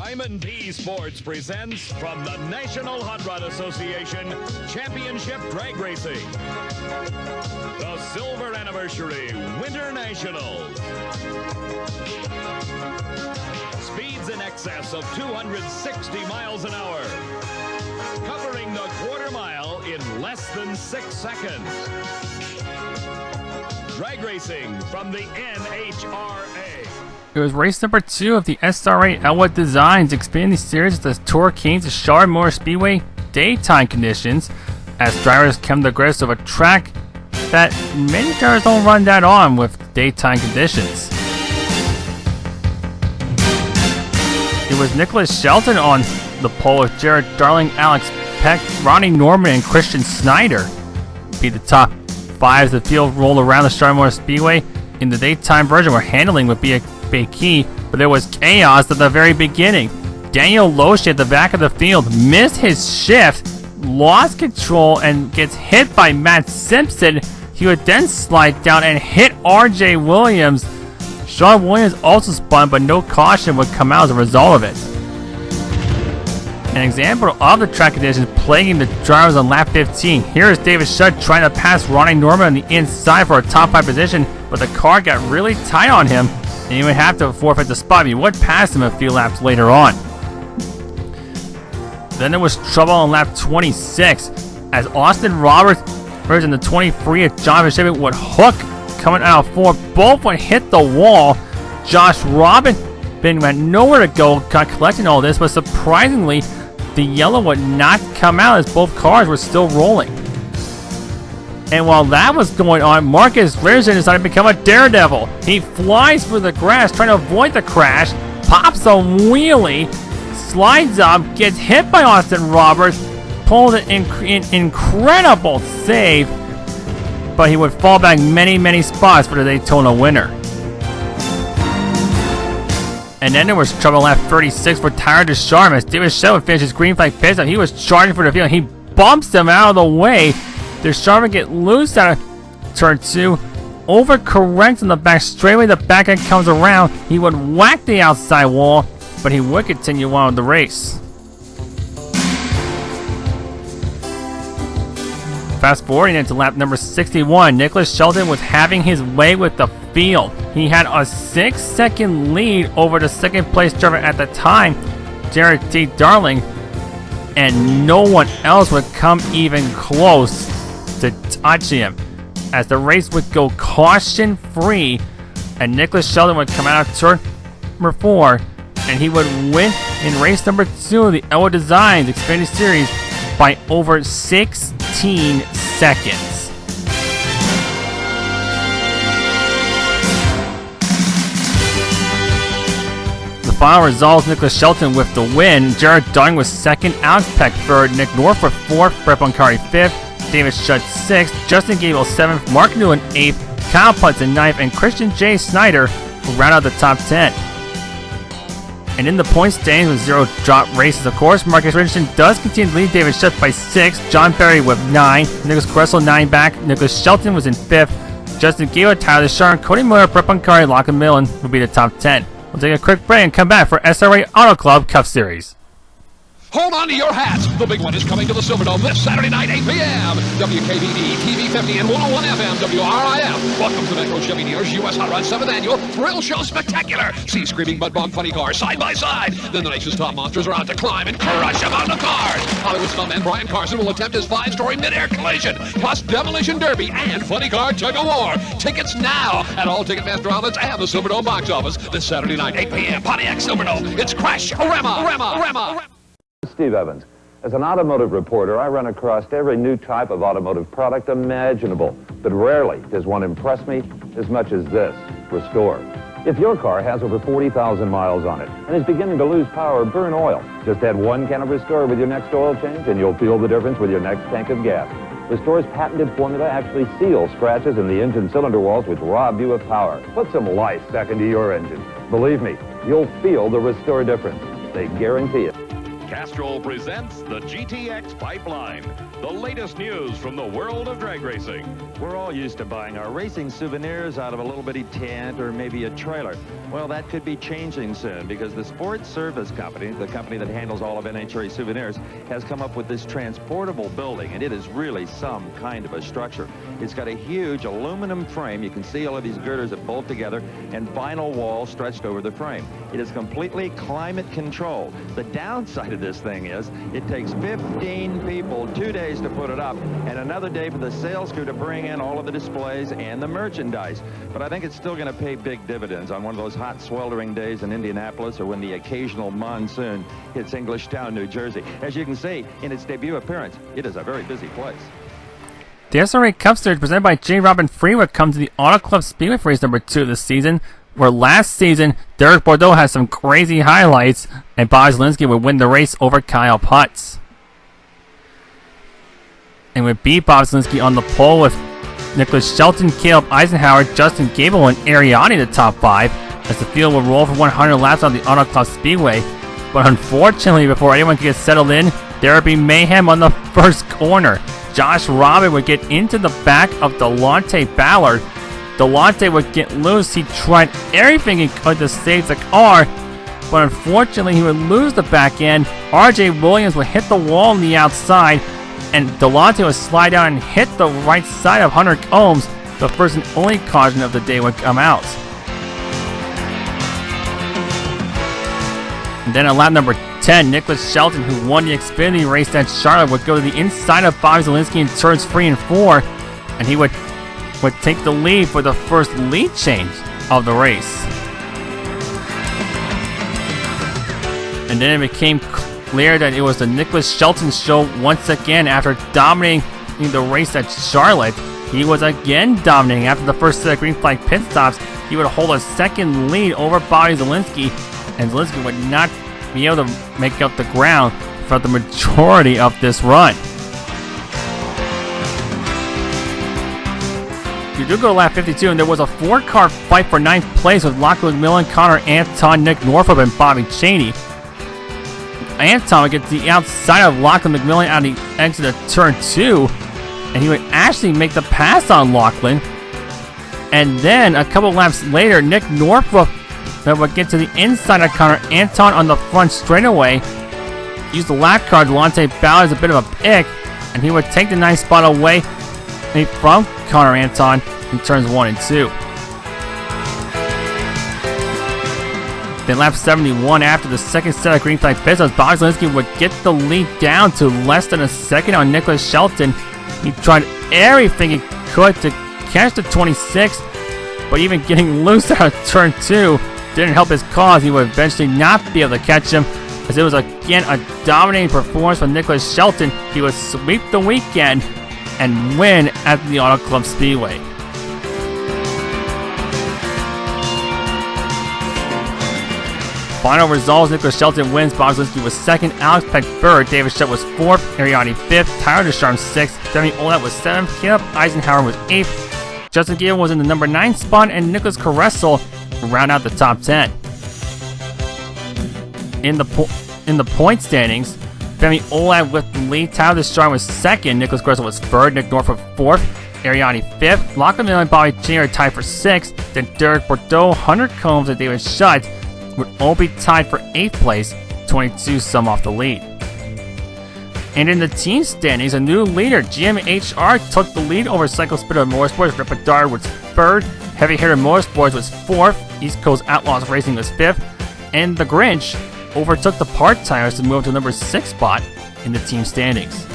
Diamond P Sports presents from the National Hot Rod Association Championship Drag Racing, the Silver Anniversary Winter Nationals. Speeds in excess of 260 miles an hour, covering the quarter mile in less than 6 seconds. Drag racing from the NHRA. It was race number 2 of the SRA Elwood Designs Xfinity Series at the Tour Kings of Charlotte Motor Speedway daytime conditions, as drivers come to grips with a track that many drivers don't run that on with daytime conditions. It was Nicholas Shelton on the pole with Jared Darling, Alex Peck, Ronnie Norman, and Christian Snyder. Be the top 5 as the field rolled around the Charlotte Motor Speedway. In the daytime version, where handling would be a big key, but there was chaos at the very beginning. Daniel Loesch at the back of the field missed his shift, lost control, and gets hit by Matt Simpson. He would then slide down and hit RJ Williams. Sean Williams also spun, but no caution would come out as a result of it. An example of the track conditions plaguing the drivers on lap 15. Here is David Shutt trying to pass Ronnie Norman on the inside for a top 5 position, but the car got really tight on him, and he would have to forfeit the spot. He would pass him a few laps later on. Then there was trouble on lap 26, as Austin Roberts in the 23 of John Fitzgerald would hook coming out of 4. Both would hit the wall. Josh Robin went nowhere to go, collecting all this, but surprisingly, the yellow would not come out as both cars were still rolling. And while that was going on, Marcus Richardson decided to become a daredevil. He flies through the grass trying to avoid the crash, pops a wheelie, slides up, gets hit by Austin Roberts, pulls an incredible save, but he would fall back many spots for the Daytona winner. And then there was trouble on lap 36 for Tyler Deschamps as David Shelton finished his green flag pit stop. He was charging for the field. He bumps him out of the way. Deschamps would get loose out of turn 2, overcorrects on the back straightaway. The back end comes around. He would whack the outside wall, but he would continue on with the race. Fast forwarding into lap number 61, Nicholas Shelton was having his way with the field. He had a 6-second lead over the second place driver at the time, Jared T. Darling, and no one else would come even close to touch him, as the race would go caution free, and Nicholas Shelton would come out of turn number 4, and he would win in race number 2 of the Elwood Designs Xfinity Series by over 16 seconds. The final results: Nicholas Shelton with the win, Jared Darling was 2nd, Alex Peck 3rd, Nick Norfolk 4th, Brett Boncari 5th, David Shutt 6th, Justin Gable 7th, Mark Newland 8th, Kyle Punson 9th, and Christian J. Snyder will round out the top 10. And in the point standings with 0 drop races, of course, Marcus Richardson does continue to lead David Shutt by 6, John Berry with 9, Nicholas Gressel 9 back, Nicholas Shelton was in 5th, Justin Gable, Tyler Deschamps, Cody Miller, Brett Boncari, Lachlan Millen will be the top 10. We'll take a quick break and come back for SRA Auto Club Cup Series. Hold on to your hats. The big one is coming to the Silverdome this Saturday night, 8 p.m. WKBD, TV 50, and 101 FM, WRIF. Welcome to Metro Chevy Dealers U.S. Hot Rod 7th Annual Thrill Show Spectacular. See screaming mud bog funny cars side by side. Then the nation's top monsters are out to climb and crush them on the cars. Hollywood stuntman Brian Carson will attempt his 5-story mid-air collision, plus Demolition Derby and funny car tug-of-war. Tickets now at all Ticketmaster outlets and the Silverdome box office this Saturday night, 8 p.m. Pontiac Silverdome. It's Crash-O-Rama. Steve Evans. As an automotive reporter, I run across every new type of automotive product imaginable, but rarely does one impress me as much as this, Restore. If your car has over 40,000 miles on it and is beginning to lose power or burn oil, just add 1 can of Restore with your next oil change and you'll feel the difference with your next tank of gas. Restore's patented formula actually seals scratches in the engine cylinder walls which rob you of power. Put some life back into your engine. Believe me, you'll feel the Restore difference. They guarantee it. Castrol presents the GTX Pipeline, the latest news from the world of drag racing. We're all used to buying our racing souvenirs out of a little bitty tent or maybe a trailer. Well, that could be changing soon because the Sports Service Company, the company that handles all of NHRA souvenirs, has come up with this transportable building, and it is really some kind of a structure. It's got a huge aluminum frame. You can see all of these girders that bolt together and vinyl walls stretched over the frame. It is completely climate controlled. The downside of this thing is it takes 15 people 2 days to put it up and another day for the sales crew to bring in all of the displays and the merchandise. But I think it's still going to pay big dividends on one of those hot, sweltering days in Indianapolis or when the occasional monsoon hits Englishtown, New Jersey. As you can see, in its debut appearance, it is a very busy place. The SRA Cup Series presented by J. Robin Freewood comes to the Auto Club Speedway for race number 2 this season, where last season, Derek Bordeaux has some crazy highlights, and Bobby Zielinski would win the race over Kyle Putz. And would beat Bobby Zielinski on the pole with Nicholas Shelton, Caleb Eisenhower, Justin Gable, and Ariani in the top 5, as the field would roll for 100 laps on the Auto Club Speedway. But unfortunately, before anyone could get settled in, there would be mayhem on the first corner. Josh Robin would get into the back of Delonte Ballard. Delonte would get loose. He tried everything he could to save the car, but unfortunately he would lose the back end. RJ Williams would hit the wall on the outside, and Delonte would slide down and hit the right side of Hunter Combs. The first and only caution of the day would come out. And then at lap number 10, Nicholas Shelton, who won the Xfinity race at Charlotte, would go to the inside of Bobby Zielinski in turns 3 and 4, and he would take the lead for the first lead change of the race. And then it became clear that it was the Nicholas Shelton show once again. After dominating the race at Charlotte, he was again dominating. After the first set of green flag pit stops, he would hold a second lead over Bobby Zielinski, and Zielinski would not be able to make up the ground for the majority of this run. You do go to lap 52, and there was a 4-car fight for 9th place with Lachlan McMillan, Connor Anton, Nick Northrup, and Bobby Cheney. Anton would get to the outside of Lachlan McMillan out of the exit of turn 2, and he would actually make the pass on Lachlan. And then a couple laps later, Nick Northrup would get to the inside of Connor Anton on the front straightaway. Use the lap car. Delonte Ballard as a bit of a pick, and he would take the 9th spot away from Connor Anton in turns 1 and 2. Then lap 71, after the second set of green flag pit stops, Bobby Zielinski would get the lead down to less than a second on Nicholas Shelton. He tried everything he could to catch the 26, but even getting loose out of turn 2 didn't help his cause. He would eventually not be able to catch him, as it was again a dominating performance from Nicholas Shelton. He would sweep the weekend and win at the Auto Club Speedway. Final results: Nicholas Shelton wins, Bobby Zielinski was 2nd, Alex Peck 3rd, David Shutt was 4th, Ariani 5th, Tyler Deschamps 6th, Demi Olet was 7th, Caleb Eisenhower was 8th, Justin Gable was in the number 9 spot, and Nicholas Caressel round out the top 10. In the point standings, Demi Olet with the lead, Tyler Deschamps was 2nd, Nicholas Caressel was 3rd, Nick Northrup 4th, Ariani 5th, Lachlan McMillan and Bobby Cheney are tied for 6th, then Derek Bordeaux, Hunter Combs, and David Shutt would all be tied for 8th place, 22 some off the lead. And in the team standings, a new leader, GMHR, took the lead over Cycle Spitter Motorsports. Rip Bedard was 3rd, Heavy Hitter Motorsports was 4th, East Coast Outlaws Racing was 5th, and the Grinch overtook the Part Tires to move to the number 6 spot in the team standings.